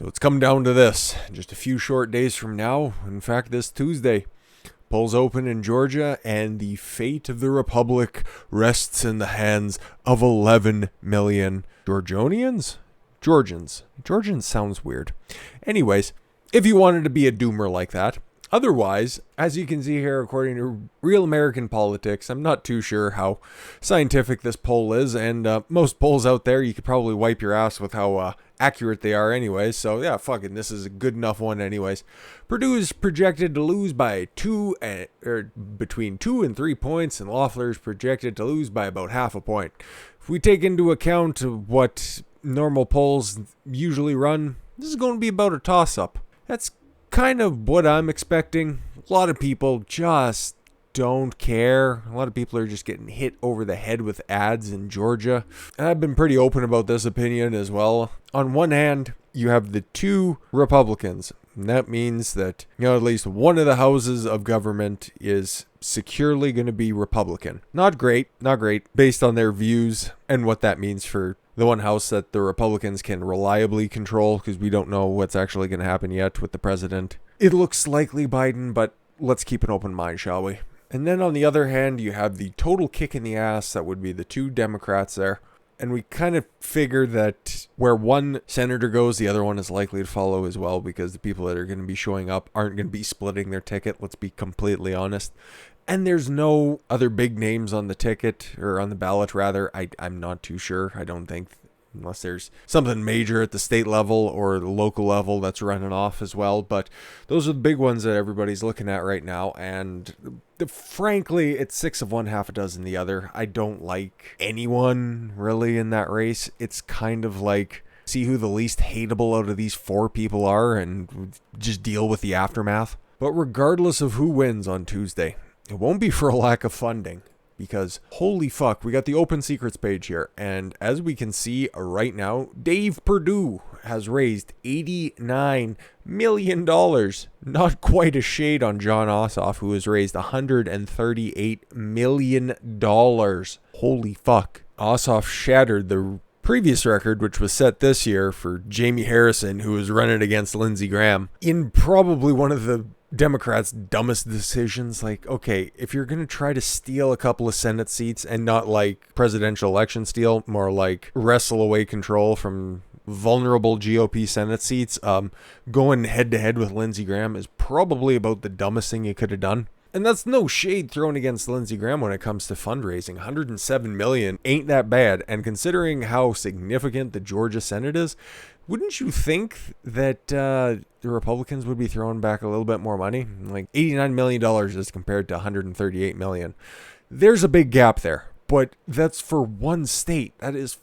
So it's come down to this. Just a few short days from now, in fact, this Tuesday, polls open in Georgia, and the fate of the Republic rests in the hands of 11 million Georgians? Georgians. Georgians sounds weird. Anyways, if you wanted to be a doomer like that. Otherwise, as you can see here, according to Real American Politics, I'm not too sure how scientific this poll is, and most polls out there, you could probably wipe your ass with how accurate they are anyways, so yeah, fucking, this is a good enough one anyways. Perdue is projected to lose by between 2 and 3 points, and Loeffler is projected to lose by about half a point. If we take into account what normal polls usually run, this is going to be about a toss-up. That's kind of what I'm expecting. A lot of people just don't care. A lot of people are just getting hit over the head with ads in Georgia. And I've been pretty open about this opinion as well. On one hand, you have the two Republicans. And that means that, at least one of the houses of government is securely going to be Republican. Not great, based on their views and what that means for the one house that the Republicans can reliably control, because we don't know what's actually going to happen yet with the president. It looks likely Biden, but let's keep an open mind, shall we? And then on the other hand, you have the total kick in the ass that would be the two Democrats there. And we kind of figure that where one senator goes, the other one is likely to follow as well, because the people that are going to be showing up aren't going to be splitting their ticket, let's be completely honest. And there's no other big names on the ticket, or on the ballot rather. I'm not too sure. I don't think, unless there's something major at the state level or the local level that's running off as well. But those are the big ones that everybody's looking at right now. And frankly, it's 6 of one, half a dozen the other. I don't like anyone really in that race. It's kind of like, see who the least hateable out of these 4 people are and just deal with the aftermath. But regardless of who wins on Tuesday, it won't be for a lack of funding, because holy fuck, we got the open secrets page here. And as we can see right now, Dave Perdue has raised $89 million. Not quite a shade on Jon Ossoff, who has raised $138 million. Holy fuck. Ossoff shattered the previous record, which was set this year for Jamie Harrison, who was running against Lindsey Graham, in probably one of the Democrats' dumbest decisions. Like, okay, if you're going to try to steal a couple of Senate seats, and not like presidential election steal, more like wrestle away control from vulnerable GOP Senate seats, going head to head with Lindsey Graham is probably about the dumbest thing you could have done. And that's no shade thrown against Lindsey Graham when it comes to fundraising. $107 million ain't that bad. And considering how significant the Georgia Senate is, wouldn't you think that the Republicans would be throwing back a little bit more money? Like $89 million as compared to $138 million. There's a big gap there. But that's for one state. That is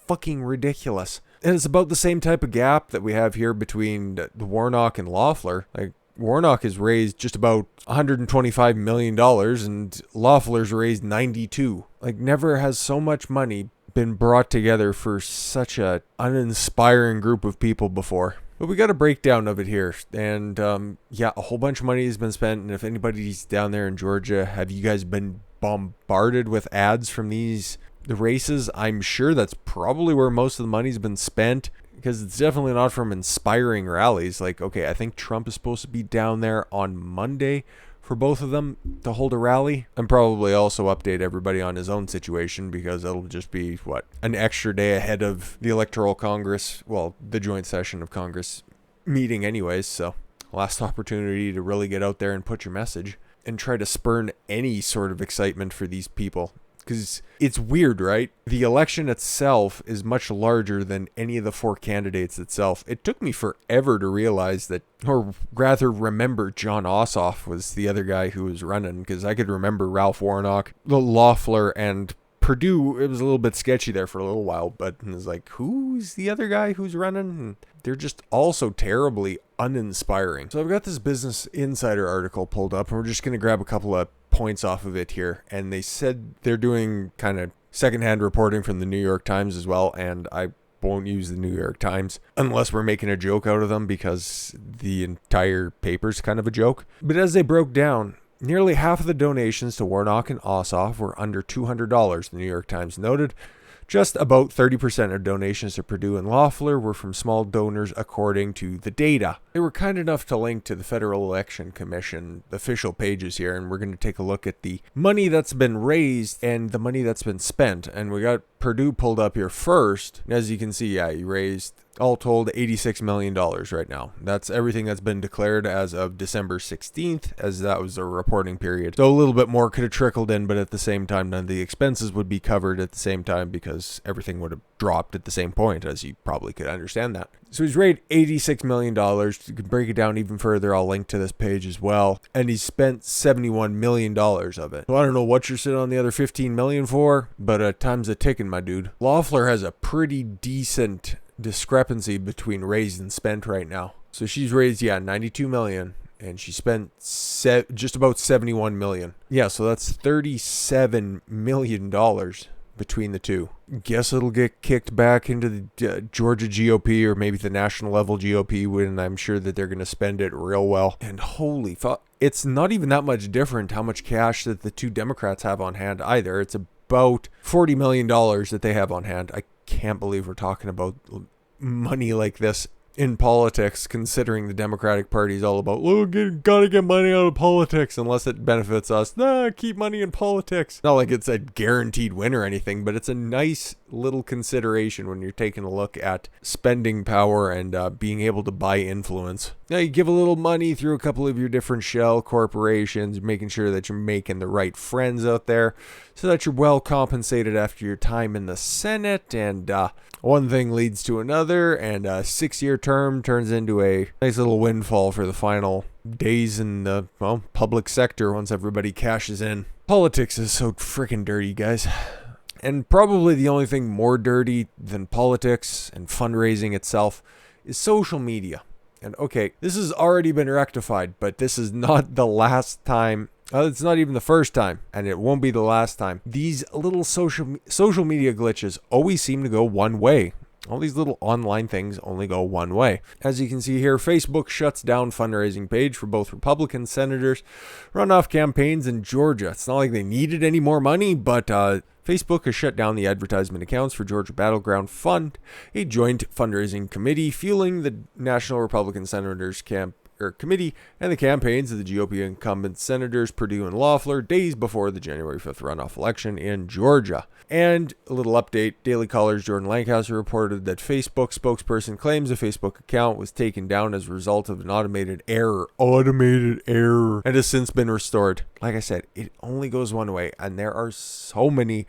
fucking ridiculous. And it's about the same type of gap that we have here between the Warnock and Loeffler. Like, Warnock has raised just about $125 million and Loeffler's raised $92. Like, never has so much money been brought together for such a uninspiring group of people before. But we got a breakdown of it here. And yeah, a whole bunch of money has been spent. And if anybody's down there in Georgia, have you guys been bombarded with ads from the races? I'm sure that's probably where most of the money's been spent, because it's definitely not from inspiring rallies. Like, okay, I think Trump is supposed to be down there on Monday for both of them to hold a rally, and probably also update everybody on his own situation, because it'll just be, an extra day ahead of the Electoral Congress, well, the joint session of Congress meeting anyways, so last opportunity to really get out there and put your message and try to spurn any sort of excitement for these people. Because it's weird, right? The election itself is much larger than any of the 4 candidates itself. It took me forever to realize that, or rather remember, Jon Ossoff was the other guy who was running, because I could remember Ralph Warnock, Loeffler, and Perdue. It was a little bit sketchy there for a little while, but it was like, who's the other guy who's running? And they're just all so terribly uninspiring. So I've got this Business Insider article pulled up, and we're just going to grab a couple of points off of it here. And they said they're doing kind of secondhand reporting from the New York Times as well, and I won't use the New York Times unless we're making a joke out of them, because the entire paper's kind of a joke. But as they broke down, nearly half of the donations to Warnock and Ossoff were under $200, the New York Times noted. Just about 30% of donations to Perdue and Loeffler were from small donors according to the data. They were kind enough to link to the Federal Election Commission official pages here, and we're going to take a look at the money that's been raised and the money that's been spent. And we got Perdue pulled up here first. As you can see, yeah, he raised all told $86 million right now. That's everything that's been declared as of December 16th, as that was a reporting period. So a little bit more could have trickled in, but at the same time, none of the expenses would be covered at the same time because everything would have dropped at the same point, as you probably could understand that. So he's raised $86 million. You can break it down even further. I'll link to this page as well. And he's spent $71 million of it. So I don't know what you're sitting on the other $15 million for, but time's a ticking, my dude. Loeffler has a pretty decent discrepancy between raised and spent right now. So she's raised, $92 million. And she spent just about $71 million. Yeah, so that's $37 million between the two. Guess it'll get kicked back into the Georgia GOP or maybe the national level GOP, when I'm sure that they're going to spend it real well. And holy fuck, it's not even that much different how much cash that the two Democrats have on hand either. It's about $40 million that they have on hand. I can't believe we're talking about money like this in politics, considering the Democratic Party is all about, gotta get money out of politics unless it benefits us. Keep money in politics. Not like it's a guaranteed win or anything, but it's a nice little consideration when you're taking a look at spending power and being able to buy influence. Now, you give a little money through a couple of your different shell corporations, making sure that you're making the right friends out there so that you're well compensated after your time in the Senate, and one thing leads to another, and a 6-year term turns into a nice little windfall for the final days in the, public sector once everybody cashes in. Politics is so freaking dirty, guys. And probably the only thing more dirty than politics and fundraising itself is social media. And okay, this has already been rectified, but this is not the last time. It's not even the first time, and it won't be the last time. These little social media glitches always seem to go one way. All these little online things only go one way. As you can see here, Facebook shuts down fundraising page for both Republican senators' runoff campaigns in Georgia. It's not like they needed any more money, but Facebook has shut down the advertisement accounts for Georgia Battleground Fund, a joint fundraising committee fueling the National Republican Senators Committee and the campaigns of the GOP incumbent senators Perdue and Loeffler days before the January 5th runoff election in Georgia. And a little update, Daily Caller's Jordan Lancaster reported that Facebook spokesperson claims a Facebook account was taken down as a result of an automated error, and has since been restored. Like I said, it only goes one way, and there are so many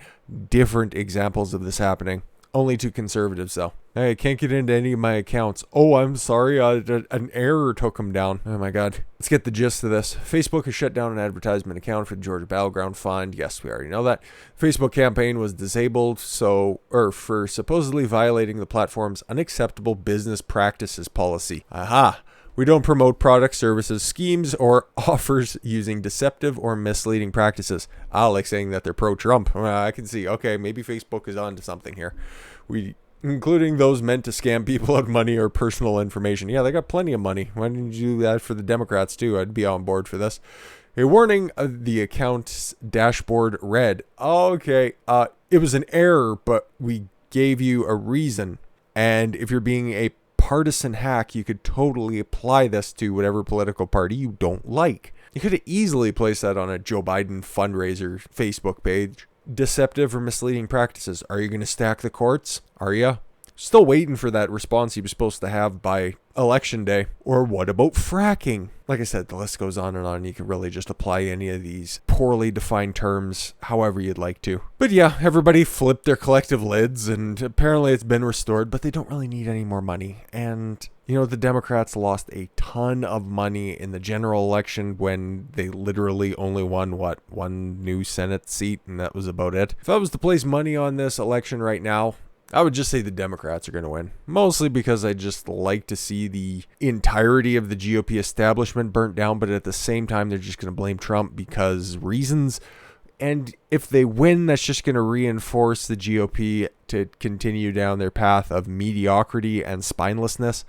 different examples of this happening. Only to conservatives, though. Hey, I can't get into any of my accounts. Oh, I'm sorry. An error took them down. Oh, my God. Let's get the gist of this. Facebook has shut down an advertisement account for the Georgia Battleground Fund. Yes, we already know that. Facebook campaign was disabled for supposedly violating the platform's unacceptable business practices policy. Aha. We don't promote products, services, schemes, or offers using deceptive or misleading practices. Like saying that they're pro-Trump. I can see, okay, maybe Facebook is on to something here. Including those meant to scam people out of money or personal information. Yeah, they got plenty of money. Why didn't you do that for the Democrats, too? I'd be on board for this. A warning of the account's dashboard read, okay, it was an error, but we gave you a reason. And if you're being a partisan hack, you could totally apply this to whatever political party you don't like. You could have easily placed that on a Joe Biden fundraiser Facebook page. Deceptive or misleading practices. Are you going to stack the courts? Are you? Still waiting for that response he was supposed to have by election day. Or what about fracking? Like I said, the list goes on and on. You can really just apply any of these poorly defined terms however you'd like to. But yeah, everybody flipped their collective lids, and apparently it's been restored, but they don't really need any more money. And the Democrats lost a ton of money in the general election when they literally only won, one new Senate seat, and that was about it. If I was to place money on this election right now, I would just say the Democrats are going to win. Mostly because I just like to see the entirety of the GOP establishment burnt down, but at the same time, they're just going to blame Trump because reasons. And if they win, that's just going to reinforce the GOP to continue down their path of mediocrity and spinelessness,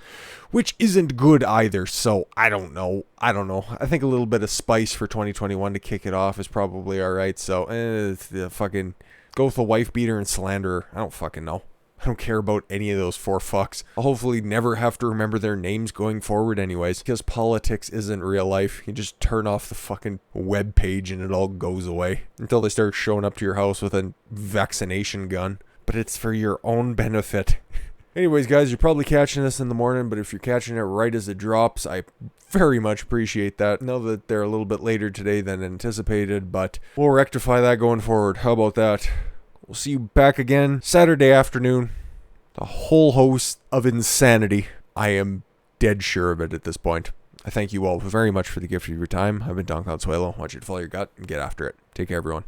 which isn't good either. So I don't know. I think a little bit of spice for 2021 to kick it off is probably all right. So the fucking Go with the wife beater and slanderer. I don't fucking know. I don't care about any of those 4 fucks. I'll hopefully never have to remember their names going forward anyways, because politics isn't real life. You just turn off the fucking web page and it all goes away until they start showing up to your house with a vaccination gun. But it's for your own benefit. Anyways, guys, you're probably catching this in the morning, but if you're catching it right as it drops, I very much appreciate that. I know that they're a little bit later today than anticipated, but we'll rectify that going forward. How about that? We'll see you back again Saturday afternoon. A whole host of insanity. I am dead sure of it at this point. I thank you all very much for the gift of your time. I've been Don Consuelo. I want you to follow your gut and get after it. Take care, everyone.